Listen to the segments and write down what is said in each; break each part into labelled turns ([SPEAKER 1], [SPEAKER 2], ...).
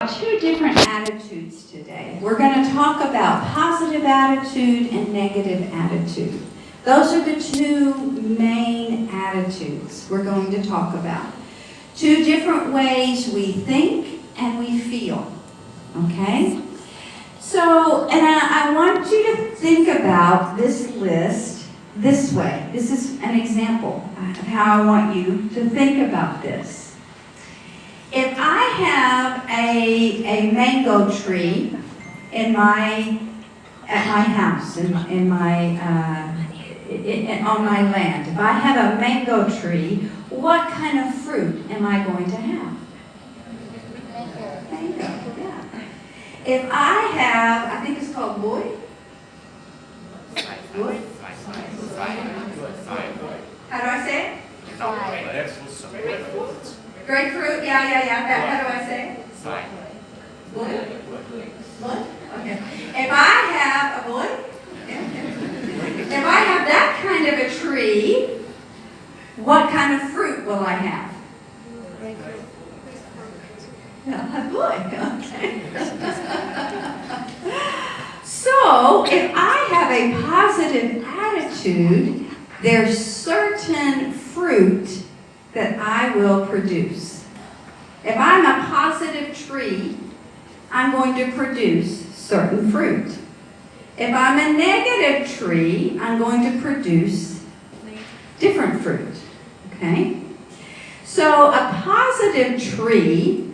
[SPEAKER 1] Two different attitudes today. We're going to talk about positive attitude and negative attitude. Those are the two main attitudes we're going to talk about. Two different ways we think and we feel. Okay? So, and I want you to think about this list this way. This is an example of how I want you to think about this. If I have a mango tree at my house, on my land, if I have a mango tree, what kind of fruit am I going to have? Mango, yeah. If I have, I think it's called wood. Wood? How do I say it? Grapefruit, yeah. How do I say it? Wood? Okay. If I have a wood, if I have that kind of a tree, what kind of fruit will I have? Yeah, wood, okay. So, if I have a positive attitude, there's certain fruit that I will produce. If I'm a positive tree, I'm going to produce certain fruit. If I'm a negative tree, I'm going to produce different fruit. Okay? So a positive tree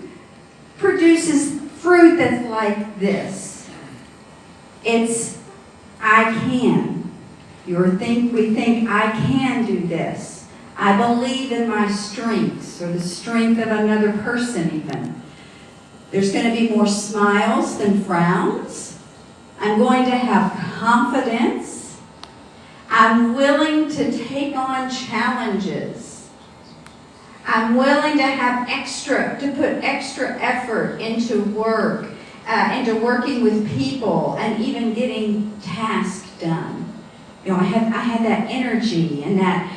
[SPEAKER 1] produces fruit that's like this. It's, I can. We think, I can do this. I believe in my strengths, or the strength of another person even. There's going to be more smiles than frowns. I'm going to have confidence. I'm willing to take on challenges. I'm willing to put extra effort into work, into working with people, and even getting tasks done. You know, I had that energy and that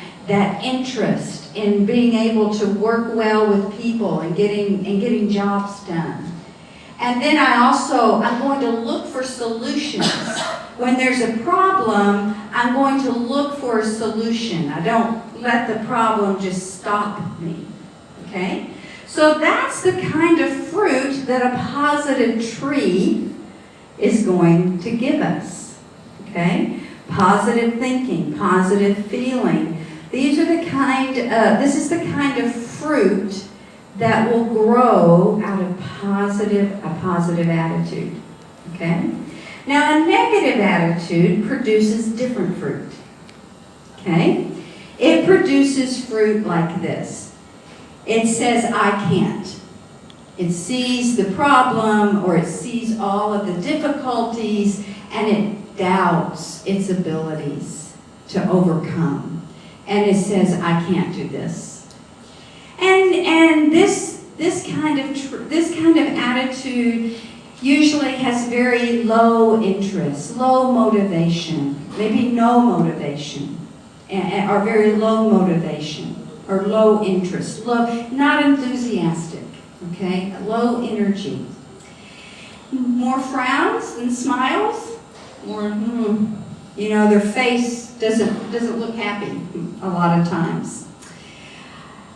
[SPEAKER 1] interest in being able to work well with people and getting jobs done. And then I'm going to look for solutions. When there's a problem, I'm going to look for a solution. I don't let the problem just stop me. Okay? So that's the kind of fruit that a positive tree is going to give us. Okay? Positive thinking, positive feeling. This is the kind of fruit that will grow out of a positive attitude. Okay? Now, a negative attitude produces different fruit. Okay? It produces fruit like this. It says, I can't. It sees the problem, or it sees all of the difficulties, and it doubts its abilities to overcome. And it says, I can't do this. And this kind of attitude usually has very low interest, low motivation, maybe no motivation, or very low motivation, or low interest, not enthusiastic, okay, low energy. More frowns than smiles, more, their face doesn't look happy a lot of times.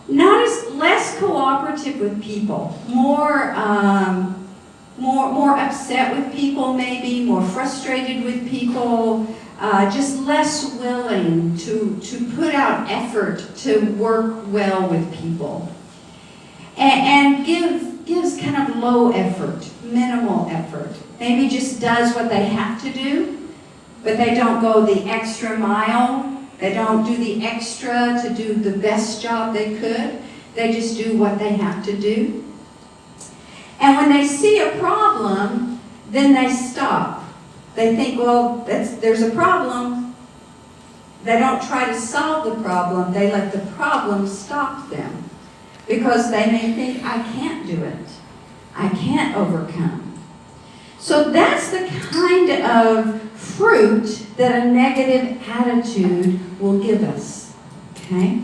[SPEAKER 1] Less cooperative with people, more upset with people maybe, more frustrated with people, just less willing to put out effort to work well with people. And gives kind of low effort, minimal effort. Maybe just does what they have to do, but they don't go the extra mile. They don't do the extra to do the best job they could. They just do what they have to do. And when they see a problem, then they stop. They think, well, there's a problem. They don't try to solve the problem. They let the problem stop them. Because they may think, I can't do it. I can't overcome. So that's the kind of fruit that a negative attitude will give us. Okay?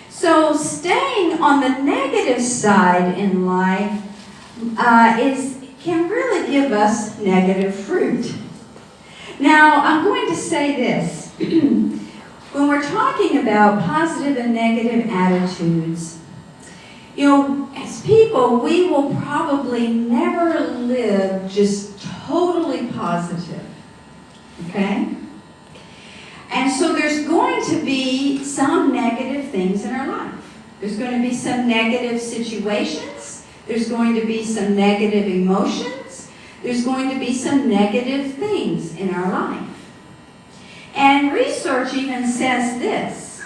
[SPEAKER 1] So staying on the negative side in life can really give us negative fruit. Now, I'm going to say this. When we're talking about positive and negative attitudes, as people, we will probably never live just totally positive, okay? And so there's going to be some negative things in our life. There's going to be some negative situations. There's going to be some negative emotions. There's going to be some negative things in our life. And research even says this.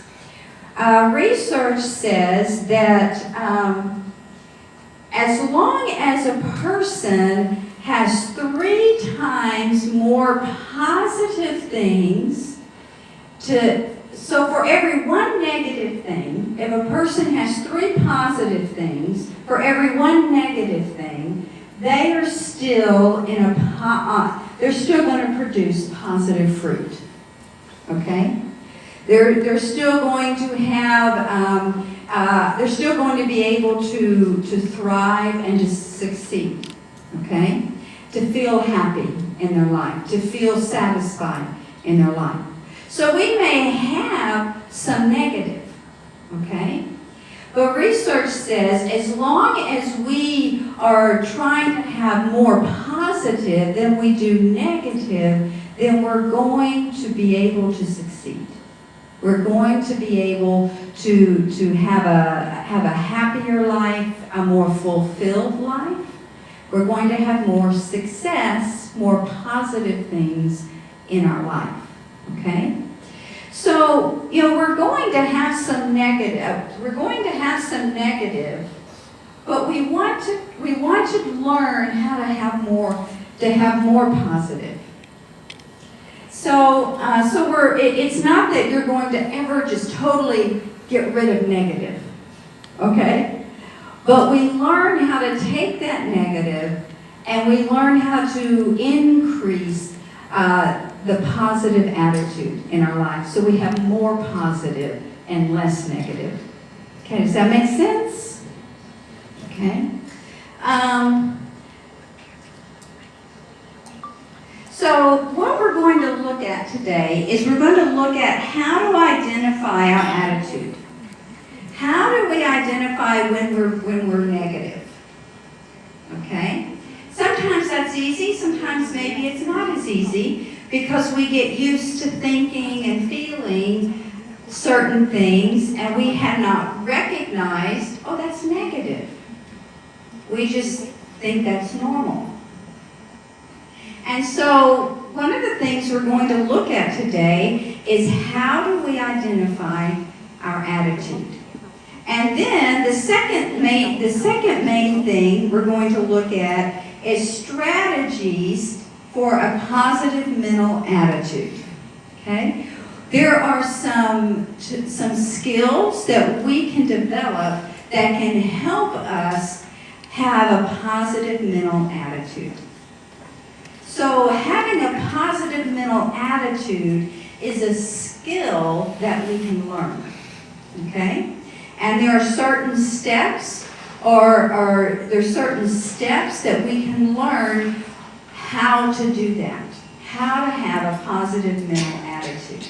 [SPEAKER 1] Research says that as long as a person has 3 times more positive things so for every 1 negative thing, if a person has 3 positive things, for every 1 negative thing, they are still they're still going to produce positive fruit. Okay? They're still going to have, they're still going to be able to thrive and to succeed. Okay? To feel happy in their life, to feel satisfied in their life. So we may have some negative, okay? But research says as long as we are trying to have more positive than we do negative, then we're going to be able to succeed. We're going to be able to have a happier life, a more fulfilled life. We're going to have more success, more positive things in our life. Okay? So, we're going to have some negative. We're going to have some negative, but we want to learn how to have more positive. So, it's not that you're going to ever just totally get rid of negative. Okay? But we learn how to take that negative and we learn how to increase the positive attitude in our life. So we have more positive and less negative. Okay, does that make sense? Okay. So what we're going to look at today is we're going to look at how to identify our attitude. How do we identify when we're negative? Okay? Sometimes that's easy, sometimes maybe it's not as easy because we get used to thinking and feeling certain things and we have not recognized, oh, that's negative. We just think that's normal. And so one of the things we're going to look at today is how do we identify our attitude? And then the second main thing we're going to look at is strategies for a positive mental attitude. Okay? There are some skills that we can develop that can help us have a positive mental attitude. So having a positive mental attitude is a skill that we can learn. Okay? And there are certain steps there's certain steps that we can learn how to do that, how to have a positive mental attitude.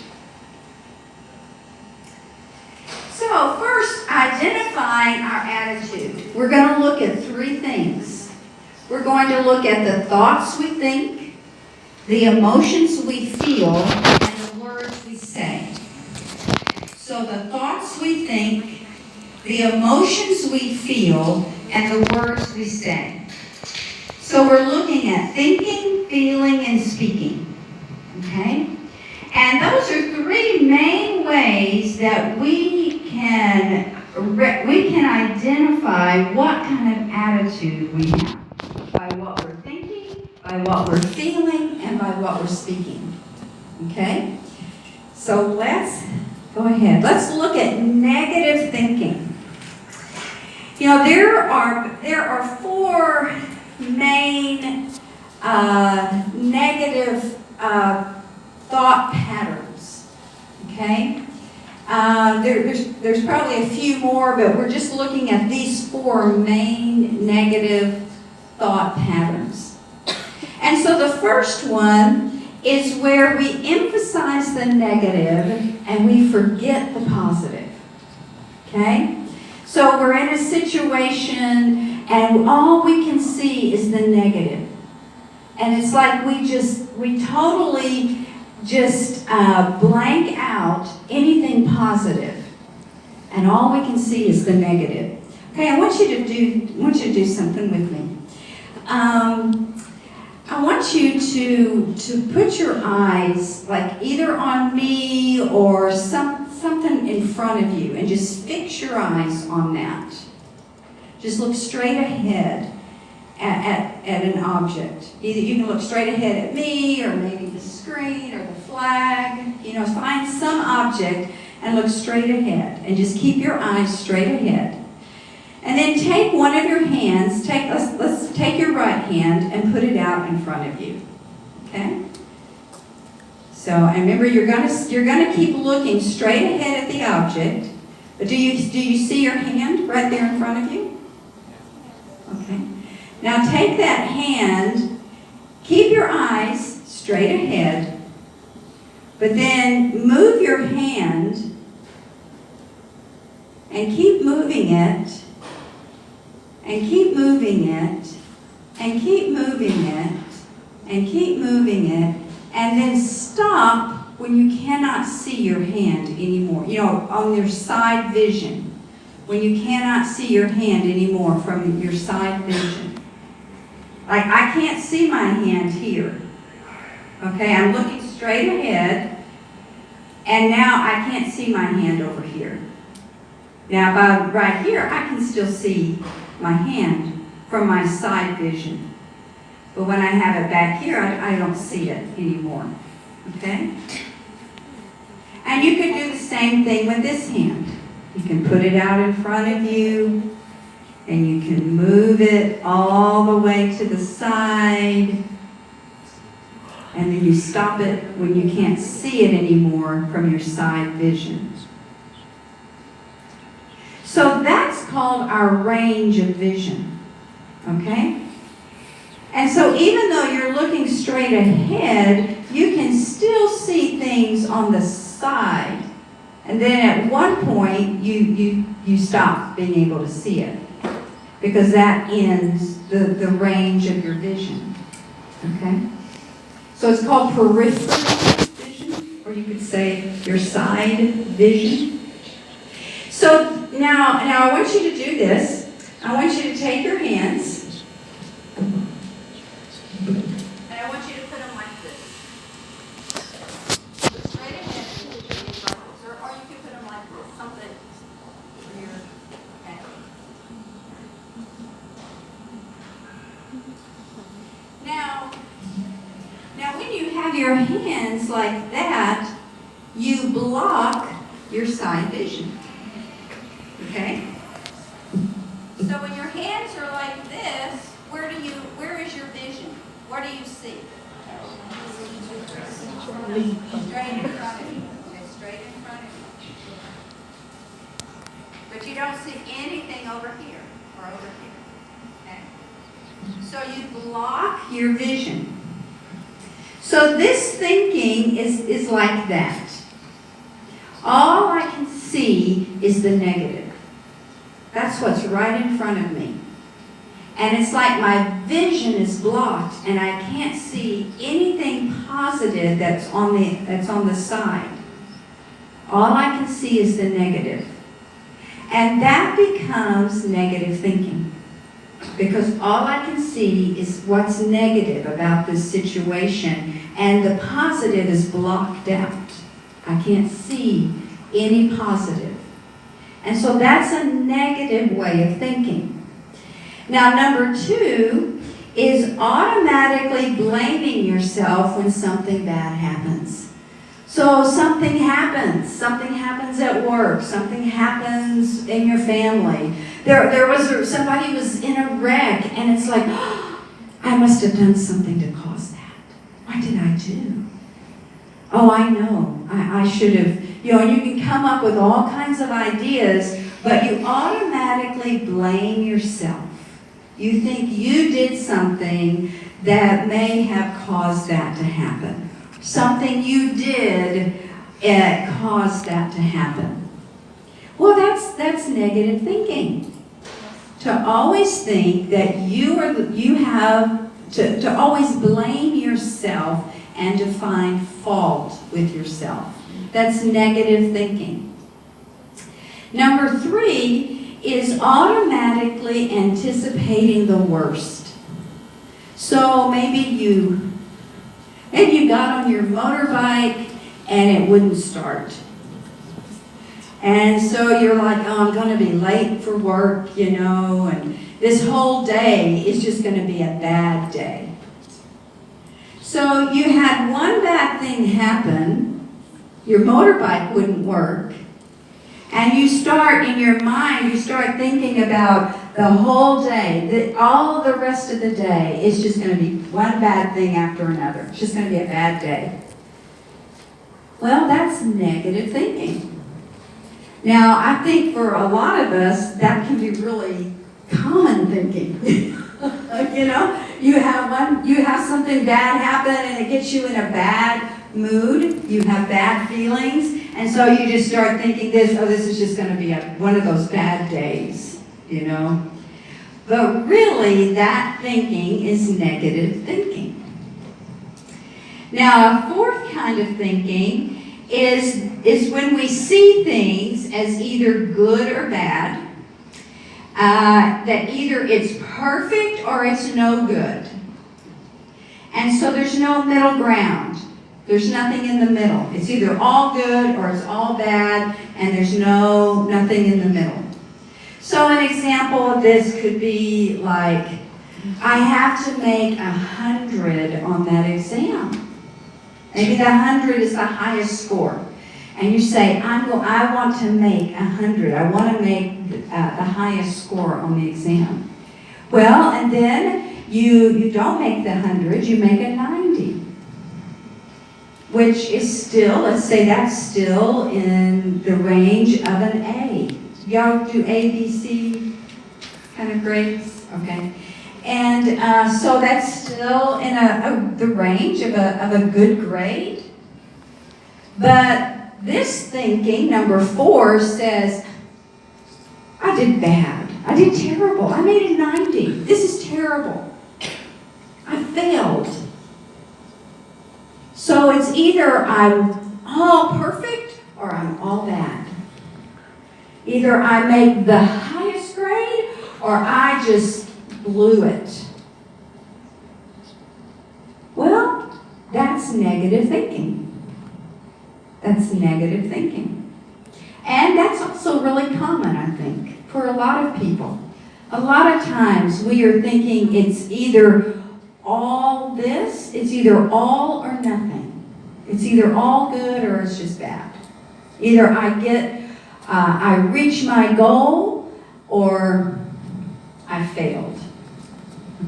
[SPEAKER 1] So first, identifying our attitude. We're going to look at 3 things. We're going to look at the thoughts we think, the emotions we feel, and the words we say. So the thoughts we think, the emotions we feel, and the words we say. So we're looking at thinking, feeling, and speaking. Okay? And those are 3 main ways that we can identify what kind of attitude we have. By what we're thinking, by what we're feeling, and by what we're speaking. Okay? So let's go ahead. Let's look at negative thinking. There are 4 main negative thought patterns. Okay? There's probably a few more, but we're just looking at these 4 main negative thought patterns. And so the first one is where we emphasize the negative and we forget the positive. Okay? So we're in a situation and all we can see is the negative. And it's like we totally just blank out anything positive. And all we can see is the negative. Okay, I want you to do something with me. I want you to put your eyes like either on me or something in front of you and just fix your eyes on that. Just look straight ahead at an object. Either you can look straight ahead at me or maybe the screen or the flag. You know, find some object and look straight ahead and just keep your eyes straight ahead. And then take one of your hands, let's take your right hand and put it out in front of you. Okay? So, and remember you're gonna keep looking straight ahead at the object. But do you see your hand right there in front of you? Okay. Now take that hand, keep your eyes straight ahead, but then move your hand and keep moving it. And keep moving it, and keep moving it, and keep moving it, and then stop when you cannot see your hand anymore. You know, on your side vision, when you cannot see your hand anymore from your side vision. Like, I can't see my hand here. Okay, I'm looking straight ahead, and now I can't see my hand over here. Now, right here, I can still see my hand from my side vision. But when I have it back here, I don't see it anymore. Okay? And you could do the same thing with this hand. You can put it out in front of you, and you can move it all the way to the side, and then you stop it when you can't see it anymore from your side vision. So that's called our range of vision, okay? And so even though you're looking straight ahead, you can still see things on the side. And then at one point, you stop being able to see it because that ends the range of your vision, okay? So it's called peripheral vision, or you could say your side vision. So now I want you to do this. I want you to take your hands, and I want you to put them like this. Straight ahead, like this, or you can put them like this, something where you're, okay. Now when you have your hands like that, you block your side vision. Okay? So when your hands are like this, where is your vision? What do you see? Straight in front of you. Okay, straight in front of you. But you don't see anything over here or over here. Okay? So you block your vision. So this thinking is like that. All I can see is the negative. That's what's right in front of me. And it's like my vision is blocked and I can't see anything positive that's on the side. All I can see is the negative. And that becomes negative thinking. Because all I can see is what's negative about this situation and the positive is blocked out. I can't see any positive. And so that's a negative way of thinking. Now, number 2 is automatically blaming yourself when something bad happens. So something happens at work, something happens in your family. Somebody was in a wreck, and it's like, oh, I must have done something to cause that. What did I do? Oh, I know. I should have. You know, you can come up with all kinds of ideas, but you automatically blame yourself. You think you did something that may have caused that to happen. Something you did caused that to happen. Well, that's negative thinking. To always think that you have to always blame yourself and to find fault with yourself. That's negative thinking. Number 3 is automatically anticipating the worst. So maybe you got on your motorbike and it wouldn't start. And so you're like, oh, I'm going to be late for work, and this whole day is just going to be a bad day. So you had one bad thing happen, your motorbike wouldn't work, and you start thinking about the whole day, all the rest of the day is just going to be one bad thing after another. It's just going to be a bad day. Well, that's negative thinking. Now, I think for a lot of us, that can be really common thinking. You have something bad happen and it gets you in a bad mood. You have bad feelings. And so you just start thinking this is just going to be one of those bad days, But really, that thinking is negative thinking. Now, a fourth kind of thinking is when we see things as either good or bad, that either it's perfect or it's no good. And so there's no middle ground. There's nothing in the middle. It's either all good or it's all bad, and there's nothing in the middle. So an example of this could be like, I have to make 100 on that exam. Maybe the 100 is the highest score. And you say, I want to make 100. I want to make the highest score on the exam. Well, and then you don't make the 100, you make a 90. Which is still, let's say that's still in the range of an A. Y'all do A, B, C kind of grades? Okay. And so that's still in the range of a good grade. But this thinking, number 4, says, I did bad. I did terrible. I made a 90. This is terrible. I failed. So it's either I'm all perfect or I'm all bad. Either I make the highest grade or I just blew it. Well, that's negative thinking. That's negative thinking. And that's also really common, I think, for a lot of people. A lot of times we are thinking it's either all this, it's either all or nothing. It's either all good or it's just bad. Either I reach my goal or I failed.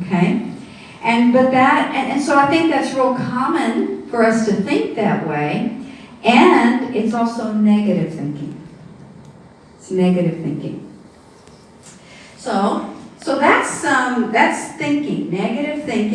[SPEAKER 1] Okay? And so I think that's real common for us to think that way. And it's also negative thinking. It's negative thinking. So that's thinking, negative thinking.